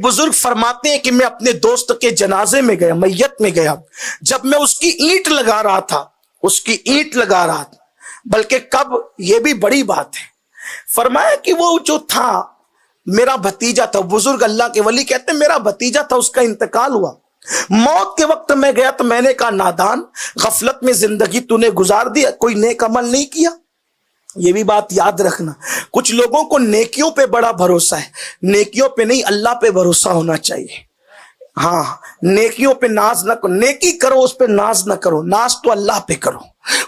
ایک بزرگ فرماتے ہیں کہ میں اپنے دوست کے جنازے میں گیا، میت میں گیا، جب میں اس کی اینٹ لگا رہا تھا، بلکہ کب، یہ بھی بڑی بات ہے، فرمایا کہ وہ جو تھا میرا بھتیجا تھا، بزرگ اللہ کے ولی کہتے ہیں میرا بھتیجا تھا، اس کا انتقال ہوا، موت کے وقت میں گیا تو میں نے کہا نادان، غفلت میں زندگی تو نے گزار دیا، کوئی نیک عمل نہیں کیا۔ یہ بھی بات یاد رکھنا، کچھ لوگوں کو نیکیوں پہ بڑا بھروسہ ہے، نیکیوں پہ نہیں، اللہ پہ بھروسہ ہونا چاہیے۔ ہاں، نیکیوں پہ ناز نہ کرو، نیکی کرو اس پہ ناز نہ کرو، ناز تو اللہ پہ کرو،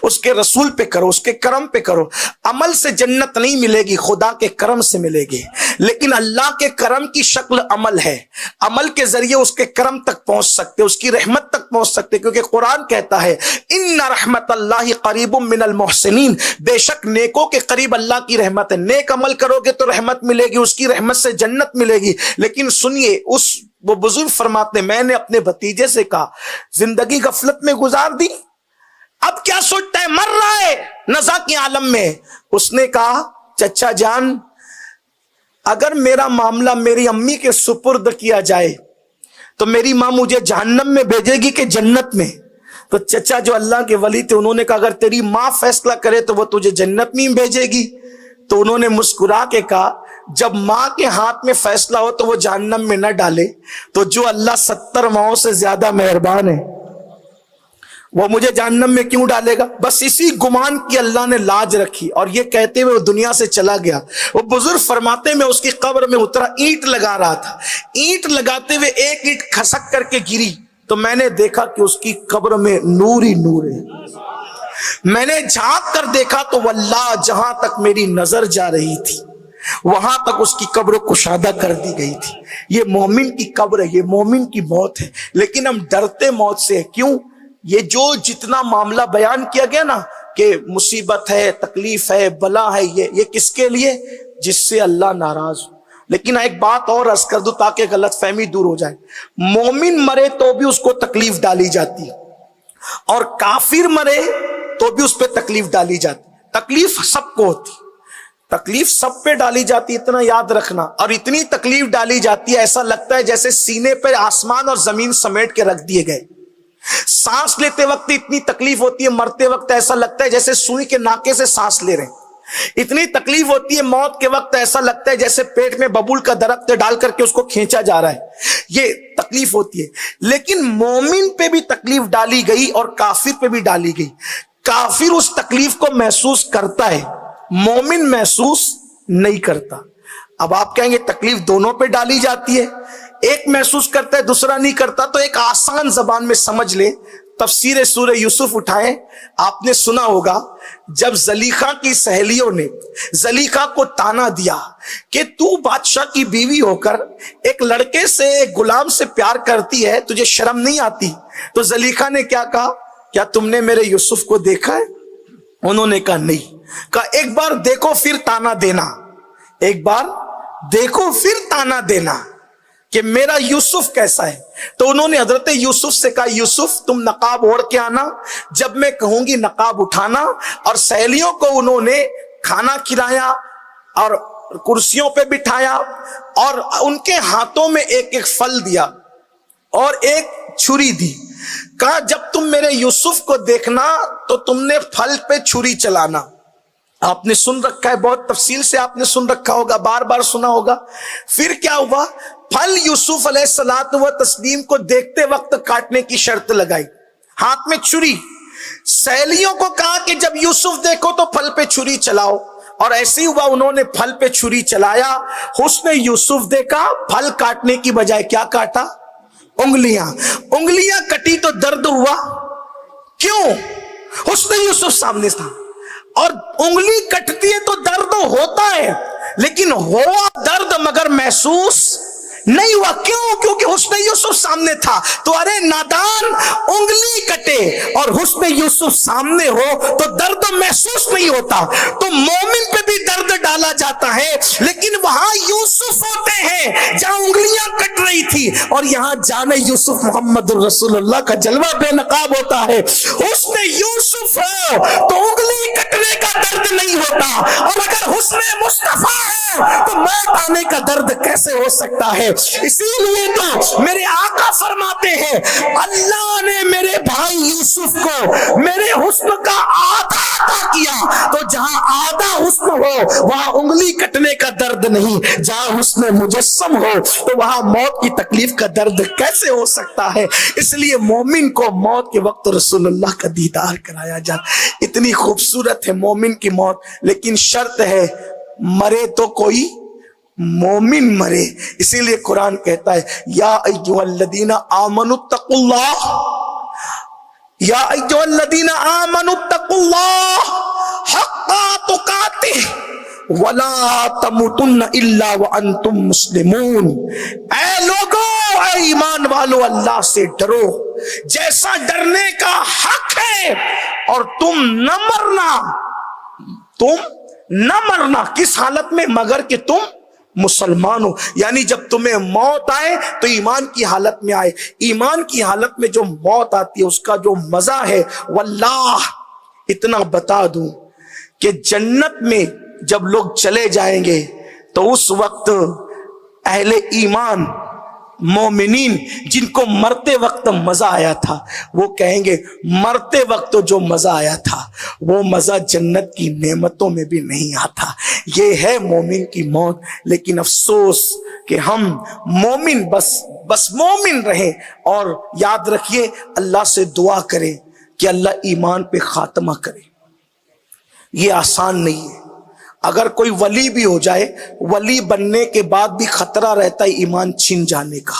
اس کے رسول پہ کرو، اس کے کرم پہ کرو۔ عمل سے جنت نہیں ملے گی، خدا کے کرم سے ملے گی، لیکن اللہ کے کرم کی شکل عمل ہے، عمل کے ذریعے اس کے کرم تک پہنچ سکتے، اس کی رحمت تک پہنچ سکتے، کیونکہ قرآن کہتا ہے ان رحمت اللہ قریب من المحسنین، بے شک نیکوں کے قریب اللہ کی رحمت ہے۔ نیک عمل کرو گے تو رحمت ملے گی، اس کی رحمت سے جنت ملے گی۔ لیکن سنیے، وہ بزرگ فرماتے ہیں میں نے اپنے بھتیجے سے کہا زندگی غفلت میں گزار دی، اب کیا سوچتا ہے، مر رہا ہے نزا کے عالم میں۔ اس نے کہا چچا جان، اگر میرا معاملہ میری امی کے سپرد کیا جائے تو میری ماں مجھے جہنم میں بھیجے گی کہ جنت میں؟ تو چچا جو اللہ کے ولی تھے انہوں نے کہا اگر تیری ماں فیصلہ کرے تو وہ تجھے جنت میں بھیجے گی۔ تو انہوں نے مسکرا کے کہا جب ماں کے ہاتھ میں فیصلہ ہو تو وہ جہنم میں نہ ڈالے تو جو اللہ 70 ماؤں سے زیادہ مہربان ہے وہ مجھے جہنم میں کیوں ڈالے گا؟ بس اسی گمان کی اللہ نے لاج رکھی، اور یہ کہتے ہوئے وہ دنیا سے چلا گیا۔ وہ بزرگ فرماتے میں اس کی قبر میں اترا، اینٹ لگا رہا تھا، اینٹ لگاتے ہوئے ایک اینٹ کھسک کر کے گری تو میں نے دیکھا کہ اس کی قبر میں نور ہی نور ہے۔ میں نے جھانک کر دیکھا تو واللہ جہاں تک میری نظر جا رہی تھی وہاں تک اس کی قبر کشادہ کر دی گئی تھی۔ یہ مومن کی قبر ہے، یہ مومن کی موت ہے، لیکن ہم ڈرتے موت سے، کیوں؟ یہ جو جتنا معاملہ بیان کیا گیا نا کہ مصیبت ہے، تکلیف ہے، بلا ہے، یہ کس کے لیے؟ جس سے اللہ ناراض ہو۔ لیکن ایک بات اور عرض کر دوں تاکہ غلط فہمی دور ہو جائے، مومن مرے تو بھی اس کو تکلیف ڈالی جاتی ہے، اور کافر مرے تو بھی اس پہ تکلیف ڈالی جاتی ہے۔ تکلیف سب کو ہوتی، تکلیف سب پہ ڈالی جاتی، اتنا یاد رکھنا، اور اتنی تکلیف ڈالی جاتی ہے ایسا لگتا ہے جیسے سینے پہ آسمان اور زمین سمیٹ کے رکھ دیے گئے۔ سانس لیتے وقت اتنی تکلیف ہوتی ہے، مرتے وقت ایسا لگتا ہے جیسے سوئی کے ناکے سے سانس لے رہے ہیں۔ اتنی تکلیف ہوتی ہے موت کے وقت، ایسا لگتا ہے جیسے پیٹ میں ببول کا درخت ڈال کر کے اس کو کھینچا جا رہا ہے، یہ تکلیف ہوتی ہے۔ لیکن مومن پہ بھی تکلیف ڈالی گئی اور کافر پہ بھی ڈالی گئی۔ کافر اس تکلیف کو محسوس کرتا ہے، مومن محسوس نہیں کرتا۔ اب آپ کہیں گے تکلیف دونوں پہ ڈالی جاتی ہے، ایک محسوس کرتا ہے دوسرا نہیں کرتا، تو ایک آسان زبان میں سمجھ لے، تفسیر سورہ یوسف اٹھائیں، آپ نے سنا ہوگا جب زلیخا کی سہیلیوں نے زلیخا کو تانا دیا کہ تو بادشاہ کی بیوی ہو کر ایک لڑکے سے، ایک غلام سے پیار کرتی ہے، تجھے شرم نہیں آتی؟ تو زلیخا نے کیا کہا، کیا تم نے میرے یوسف کو دیکھا ہے؟ انہوں نے کہا نہیں۔ کہا ایک بار دیکھو پھر تانا دینا، ایک بار دیکھو پھر تانا دینا کہ میرا یوسف کیسا ہے۔ تو انہوں نے حضرت یوسف سے کہا یوسف تم نقاب اوڑھ کے آنا، جب میں کہوں گی نقاب اٹھانا، اور سہیلیوں کو انہوں نے کھانا کھلایا اور کرسیوں پہ بٹھایا، اور ان کے ہاتھوں میں ایک ایک پھل دیا اور ایک چھری دی۔ کہا جب تم میرے یوسف کو دیکھنا تو تم نے پھل پہ چھری چلانا۔ آپ نے سن رکھا ہے، بہت تفصیل سے آپ نے سن رکھا ہوگا، بار بار سنا ہوگا۔ پھر کیا ہوا، پھل یوسف علیہ الصلوۃ والتسلیم کو دیکھتے وقت کاٹنے کی شرط لگائی، ہاتھ میں چھری۔ سہیلیوں کو کہا کہ جب یوسف دیکھو تو پھل پہ چھری چلاؤ، اور ایسے ہی ہوا، انہوں نے پھل پہ چھری چلایا۔ حسن یوسف دیکھا، پھل کاٹنے کی بجائے کیا کاٹا؟ انگلیاں۔ انگلیاں کٹی تو درد ہوا، کیوں؟ حسن یوسف سامنے تھا، اور انگلی کٹتی ہے تو درد ہوتا ہے، لیکن ہوا درد مگر محسوس نہیں ہوا، کیوں؟ کیونکہ حسن یوسف سامنے تھا۔ تو ارے نادان، انگلی کٹے اور حسن یوسف سامنے ہو تو درد محسوس نہیں ہوتا۔ تو مومن پہ بھی درد ڈالا جاتا ہے، لیکن وہاں یوسف ہوتے ہیں جہاں انگلیاں کٹ رہی رہی تھی اور یہاں جانے یوسف محمد الرسول اللہ کا جلوہ بے نقاب ہوتا ہے. حسن یوسف ہو تو انگلی کٹنے کا درد نہیں ہوتا, اور اگر حسن مصطفیٰ ہے تو موت آنے کا درد کیسے ہو سکتا ہے. اسی لیے تو میرے آقا فرماتے ہیں اللہ نے میرے بھائی یوسف کو میرے حسن کا آدھا عطا کیا, تو جہاں آدھا حسن ہو وہاں انگلی کٹنے کا درد نہیں, جہاں حسن مجسم ہو تو وہاں موت کی تکلیف کا درد کیسے ہو سکتا ہے. اس لیے مومن کو موت کے وقت رسول اللہ کا دیدار کرایا جاتا. اتنی خوبصورت ہے مومن کی موت, لیکن شرط ہے مرے تو کوئی مومن مرے. اسی لیے قرآن کہتا ہے یا ایھا الذین آمنوا اتقوا اللہ, یا ایھا الذین آمنوا اتقوا اللہ حق تقاتہ ولا تموتن الا وانتم مسلمون. اے لوگو, اے ایمان والو, اللہ سے ڈرو جیسا ڈرنے کا حق ہے, اور تم نہ مرنا کس حالت میں, مگر کہ تم مسلمان ہو. یعنی جب تمہیں موت آئے تو ایمان کی حالت میں آئے. ایمان کی حالت میں جو موت آتی ہے اس کا جو مزہ ہے, واللہ اتنا بتا دوں کہ جنت میں جب لوگ چلے جائیں گے تو اس وقت اہل ایمان مومنین جن کو مرتے وقت مزہ آیا تھا وہ کہیں گے مرتے وقت جو مزہ آیا تھا وہ مزہ جنت کی نعمتوں میں بھی نہیں آتا. یہ ہے مومن کی موت. لیکن افسوس کہ ہم مومن بس مومن رہیں, اور یاد رکھیے اللہ سے دعا کریں کہ اللہ ایمان پہ خاتمہ کرے. یہ آسان نہیں ہے. اگر کوئی ولی بھی ہو جائے, ولی بننے کے بعد بھی خطرہ رہتا ہے ایمان چھن جانے کا.